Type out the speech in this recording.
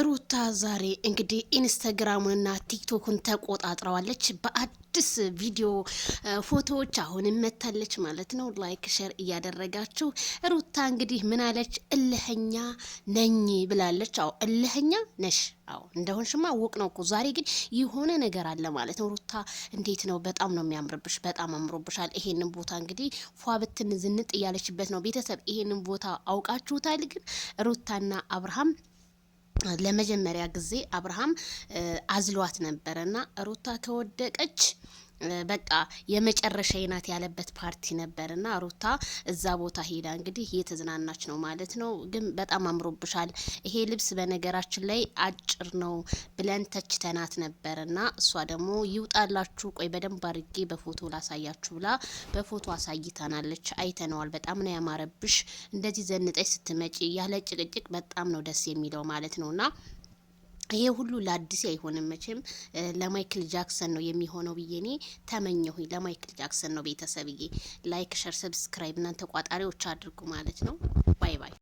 ሩታ ዛሬ እንግዲህ ኢንስታግራሙንና ቲክቶክን ተቆጣጥረዋለች። በአዲስ ቪዲዮ ፎቶዎች አሁንም መታለች ማለት ነው። ላይክ ሼር እያደረጋችሁ ሩታ እንግዲህ ምን አለች? እልህኛ ነኝ ብላለች። አዎ እልህኛ ነሽ። አዎ እንደሆንሽማ አወቅ ነው እኮ። ዛሬ ግን የሆነ ነገር አለ ማለት ነው። ሩታ እንዴት ነው? በጣም ነው የሚያምርብሽ። በጣም አምሮብሻል። ይሄንን ቦታ እንግዲህ ፏ ብትን ዝንጥ እያለችበት ነው። ቤተሰብ ይሄንን ቦታ አውቃችሁታል? ግን ሩታና አብርሃም ለመጀመሪያ ጊዜ አብርሃም አዝሏት ነበረና ሩታ ከወደቀች በቃ የመጨረሻ ናት ያለበት ፓርቲ ነበርና ሩታ እዛ ቦታ ሄዳ እንግዲህ እየተዝናናች ነው ማለት ነው። ግን በጣም አምሮብሻል። ይሄ ልብስ በነገራችን ላይ አጭር ነው ብለን ተችተናት ነበርና እሷ ደግሞ ይውጣላችሁ፣ ቆይ በደንብ አድርጌ በፎቶ ላሳያችሁ ብላ በፎቶ አሳይታናለች። አይተነዋል። በጣም ነው ያማረብሽ። እንደዚህ ዘንጠሽ ስትመጪ ያለ ጭቅጭቅ በጣም ነው ደስ የሚለው ማለት ነውና ይሄ ሁሉ ለአዲስ አይሆንም መቼም ለማይክል ጃክሰን ነው የሚሆነው ብዬ እኔ ተመኘሁኝ። ለማይክል ጃክሰን ነው ቤተሰብዬ። ላይክ ሸር ሰብስክራይብ እናንተ ቋጣሪዎች አድርጉ ማለት ነው። ባይ ባይ።